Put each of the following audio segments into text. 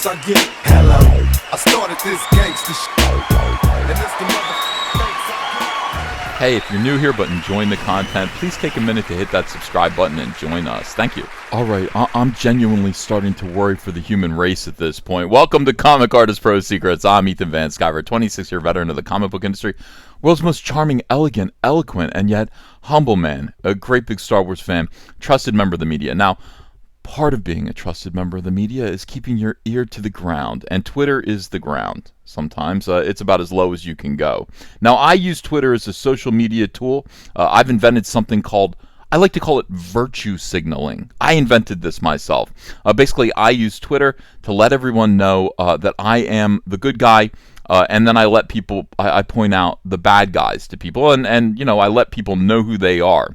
thanks I get. Hello, I started this gangsta shit, and it's the thanks I get. Hey, if you're new here but enjoying the content, please take a minute to hit that subscribe button and join us. Thank you. All right, I'm genuinely starting to worry for the human race at this point. Welcome to Comic Artist Pro Secrets. I'm Ethan Van Sciver, 26-year veteran of the comic book industry, world's most charming, elegant, eloquent, and yet humble man, a great big Star Wars fan, trusted member of the media. Now, part of being a trusted member of the media is keeping your ear to the ground, and Twitter is the ground. Sometimes it's about as low as you can go. Now, I use Twitter as a social media tool. I've invented something called, I like to call it virtue signaling. I invented this myself. Basically, I use Twitter to let everyone know that I am the good guy, and then I let people, I point out the bad guys to people, and you know, I let people know who they are.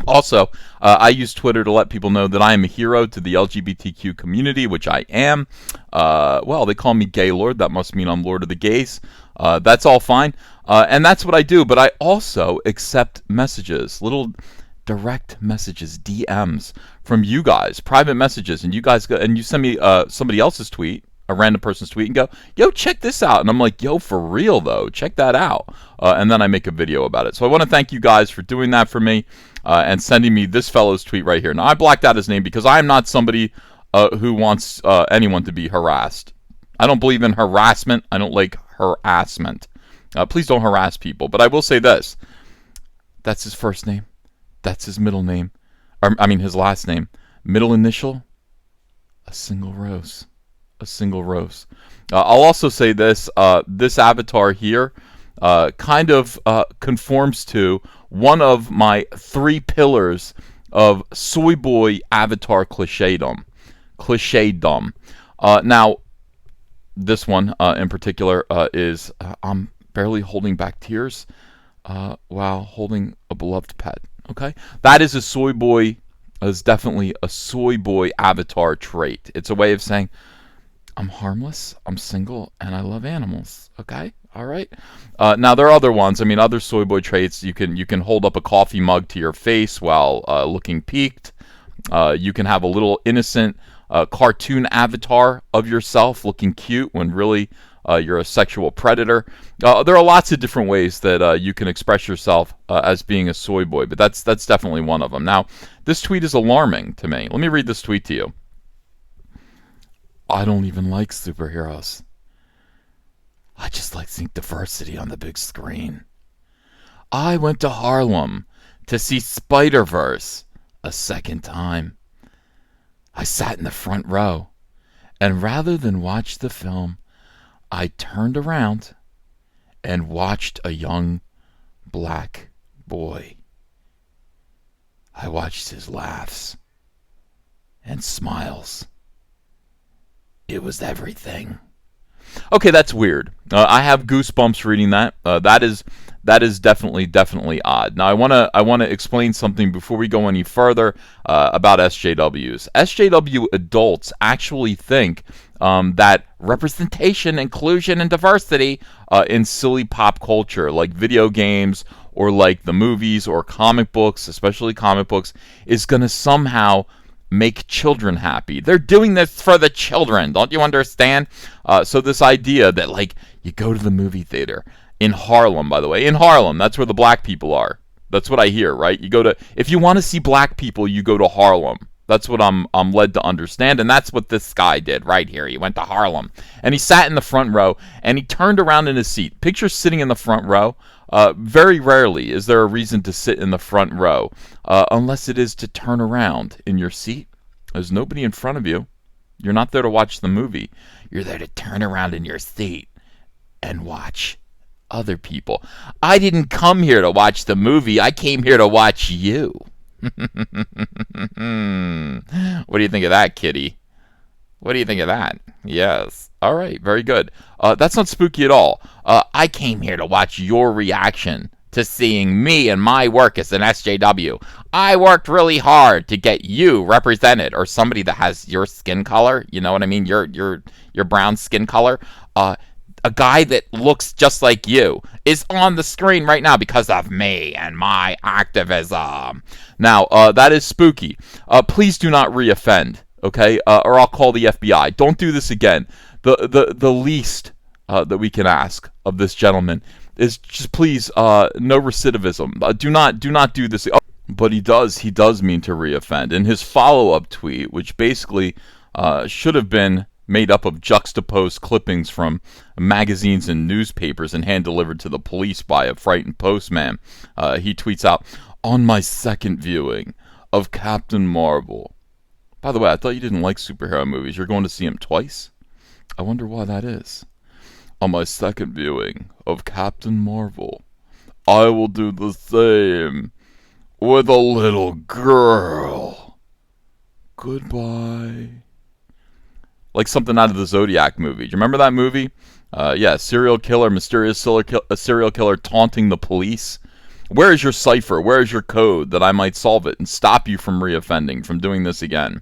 Also, I use Twitter to let people know that I am a hero to the LGBTQ community, which I am. Well, they call me Gaylord. That must mean I'm Lord of the Gays. That's all fine. And that's what I do. But I also accept messages, little direct messages, DMs from you guys, private messages. And you guys go and you send me somebody else's tweet, a random person's tweet, and go, yo, check this out. And I'm like, yo, for real, though, check that out. And then I make a video about it. So I want to thank you guys for doing that for me. And sending me this fellow's tweet right here. Now, I blacked out his name because I am not somebody who wants anyone to be harassed. I don't believe in harassment. I don't like harassment. Please don't harass people. But I will say this. That's his first name. That's his middle name. His last name. Middle initial, a single rose. A single rose. I'll also say this. This avatar here kind of conforms to one of my 3 pillars of soy boy avatar clichédom. Now, this one in particular is I'm barely holding back tears while holding a beloved pet. Okay, that is a soy boy. Is definitely a soy boy avatar trait. It's a way of saying I'm harmless, I'm single, and I love animals. Okay. All right. Now there are other ones. Other soy boy traits. You can hold up a coffee mug to your face while looking peaked. You can have a little innocent cartoon avatar of yourself looking cute when really you're a sexual predator. There are lots of different ways that you can express yourself as being a soy boy, but that's definitely one of them. Now, this tweet is alarming to me. Let me read this tweet to you. I don't even like superheroes. I just like seeing diversity on the big screen. I went to Harlem to see Spider-Verse a second time. I sat in the front row, and rather than watch the film, I turned around and watched a young black boy. I watched his laughs and smiles. It was everything. Okay, that's weird. I have goosebumps reading that. That is definitely odd. Now, I wanna explain something before we go any further about SJWs. SJW adults actually think that representation, inclusion, and diversity in silly pop culture, like video games or like the movies or comic books, especially comic books, is gonna somehow make children happy. They're doing this for the children. Don't you understand? So this idea that, like, you go to the movie theater in Harlem, by the way, in Harlem, that's where the black people are. That's what I hear, right? If you want to see black people, you go to Harlem. That's what I'm led to understand, and that's what this guy did right here. He went to Harlem, and he sat in the front row, and he turned around in his seat. Picture sitting in the front row. Very rarely is there a reason to sit in the front row, unless it is to turn around in your seat. There's nobody in front of you. You're not there to watch the movie. You're there to turn around in your seat and watch other people. I didn't come here to watch the movie. I came here to watch you. What do you think of that, kitty? What do you think of that? Yes. All right. Very good. That's not spooky at all. I came here to watch your reaction to seeing me and my work as an SJW. I worked really hard to get you represented, or somebody that has your skin color. You know what I mean? Your brown skin color. A guy that looks just like you is on the screen right now because of me and my activism. Now, that is spooky. Please do not re-offend okay? Or I'll call the FBI. Don't do this again. The least that we can ask of this gentleman is just please no recidivism. Do not do this. Oh, but he does mean to reoffend. In his follow-up tweet, which basically should have been made up of juxtaposed clippings from magazines and newspapers and hand-delivered to the police by a frightened postman, he tweets out, "On my second viewing of Captain Marvel." By the way, I thought you didn't like superhero movies. You're going to see him twice? I wonder why that is. "On my second viewing of Captain Marvel, I will do the same with a little girl. Goodbye." Like something out of the Zodiac movie. Do you remember that movie? Yeah, mysterious serial killer taunting the police. Where is your cipher? Where is your code that I might solve it and stop you from reoffending, from doing this again?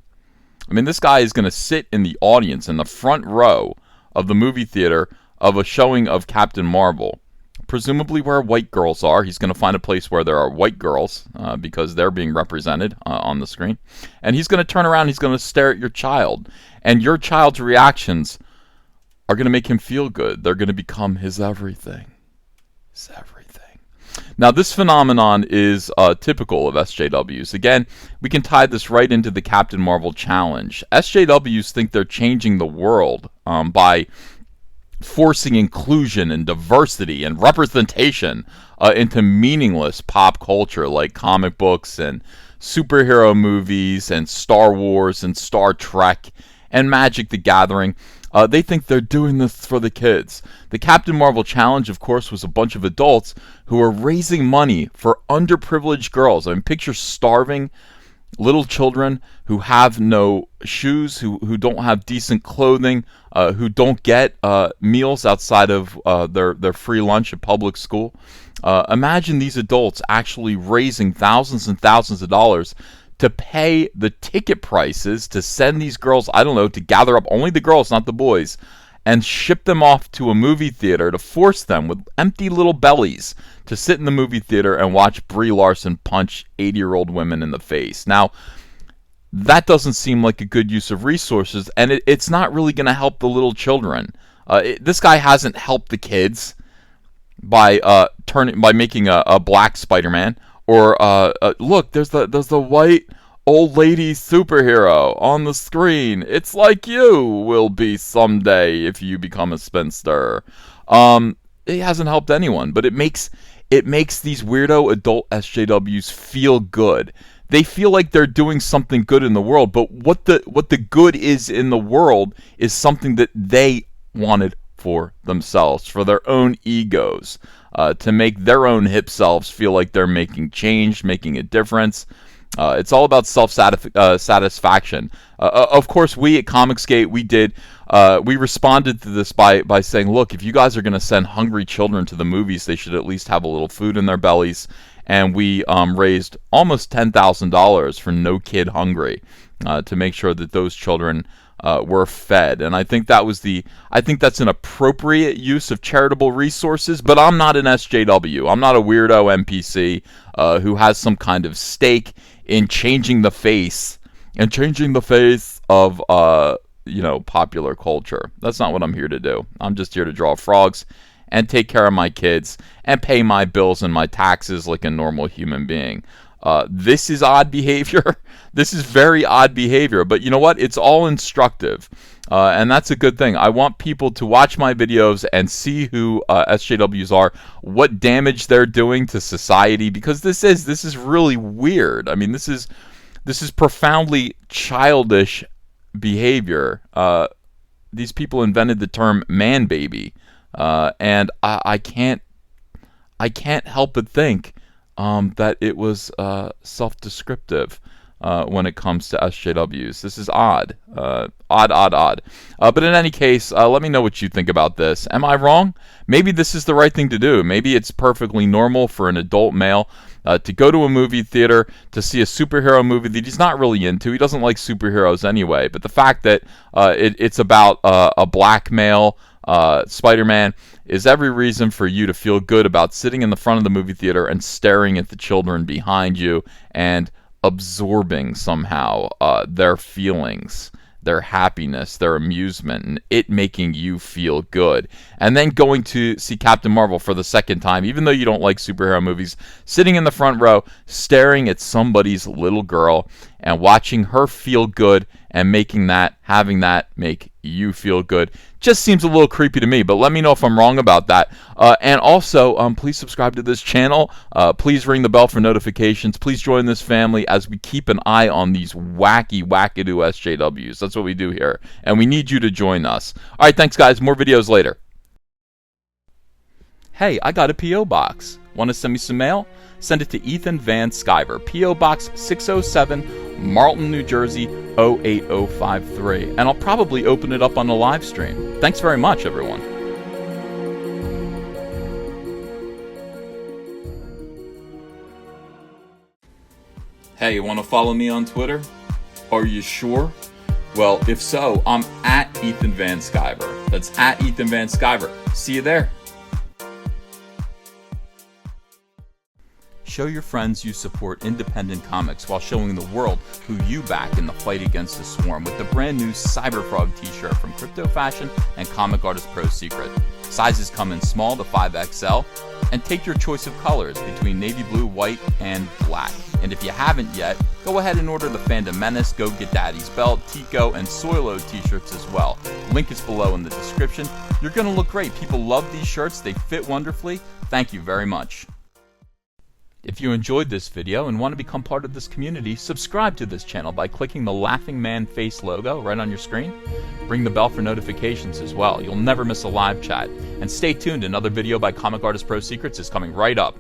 I mean, this guy is going to sit in the audience in the front row of the movie theater of a showing of Captain Marvel, presumably where white girls are. He's going to find a place where there are white girls because they're being represented on the screen. And he's going to turn around, he's going to stare at your child. And your child's reactions are going to make him feel good. They're going to become his everything. His everything. Now, this phenomenon is typical of SJWs. Again, we can tie this right into the Captain Marvel challenge. SJWs think they're changing the world by forcing inclusion and diversity and representation into meaningless pop culture like comic books and superhero movies and Star Wars and Star Trek and Magic the Gathering. They think they're doing this for the kids. The Captain Marvel challenge, of course, was a bunch of adults who are raising money for underprivileged girls. I mean, picture starving little children who have no shoes, who don't have decent clothing, who don't get meals outside of their free lunch at public school. Imagine these adults actually raising thousands and thousands of dollars to pay the ticket prices to send these girls, I don't know, to gather up only the girls, not the boys, and ship them off to a movie theater to force them with empty little bellies to sit in the movie theater and watch Brie Larson punch 80-year-old women in the face. Now, that doesn't seem like a good use of resources, and it's not really going to help the little children. This guy hasn't helped the kids by making a black Spider-Man, or look, there's the white old lady superhero on the screen. It's like you will be someday if you become a spinster. It hasn't helped anyone, but it makes these weirdo adult SJWs feel good. They feel like they're doing something good in the world, but what the good is in the world is something that they wanted for themselves, for their own egos, to make their own hip selves feel like they're making change, making a difference. It's all about self-satisfaction. Of course, we at Comicsgate, we responded to this by saying, look, if you guys are going to send hungry children to the movies, they should at least have a little food in their bellies. And we raised almost $10,000 for No Kid Hungry to make sure that those children were fed. And I think that's an appropriate use of charitable resources, but I'm not an SJW. I'm not a weirdo NPC who has some kind of stake in changing the face of popular culture. That's not what I'm here to do. I'm just here to draw frogs and take care of my kids and pay my bills and my taxes like a normal human being. This is odd behavior. This is very odd behavior, but you know what? It's all instructive, and that's a good thing. I want people to watch my videos and see who SJWs are, what damage they're doing to society, because this is really weird. I mean, this is profoundly childish behavior. These people invented the term "man baby," and I can't help but think that it was self-descriptive when it comes to SJWs. This is odd. Odd. But in any case, let me know what you think about this. Am I wrong? Maybe this is the right thing to do. Maybe it's perfectly normal for an adult male to go to a movie theater to see a superhero movie that he's not really into. He doesn't like superheroes anyway. But the fact that it's about a black male Spider-Man is every reason for you to feel good about sitting in the front of the movie theater and staring at the children behind you and absorbing somehow their feelings, their happiness, their amusement, and it making you feel good. And then going to see Captain Marvel for the second time, even though you don't like superhero movies, sitting in the front row, staring at somebody's little girl and watching her feel good and having that make you feel good. Just seems a little creepy to me, but let me know if I'm wrong about that. And also, please subscribe to this channel. Please ring the bell for notifications. Please join this family as we keep an eye on these wackadoo SJWs. That's what we do here, and we need you to join us. All right, thanks, guys. More videos later. Hey, I got a P.O. box. Want to send me some mail? Send it to Ethan Van Sciver, P.O. Box 607, Marlton, New Jersey, 08053. And I'll probably open it up on the live stream. Thanks very much, everyone. Hey, you want to follow me on Twitter? Are you sure? Well, if so, I'm at Ethan Van Sciver. That's at Ethan Van Sciver. See you there. Show your friends you support independent comics while showing the world who you back in the fight against the swarm with the brand new Cyberfrog t-shirt from Crypto Fashion and Comic Artist Pro Secret. Sizes come in small to 5XL, and take your choice of colors between navy blue, white, and black. And if you haven't yet, go ahead and order the Fandom Menace, Go Get Daddy's Belt, Tico, and Soilo t-shirts as well. Link is below in the description. You're going to look great. People love these shirts. They fit wonderfully. Thank you very much. If you enjoyed this video and want to become part of this community, subscribe to this channel by clicking the laughing man face logo right on your screen. Ring the bell for notifications as well. You'll never miss a live chat. And stay tuned, another video by Comic Artist Pro Secrets is coming right up.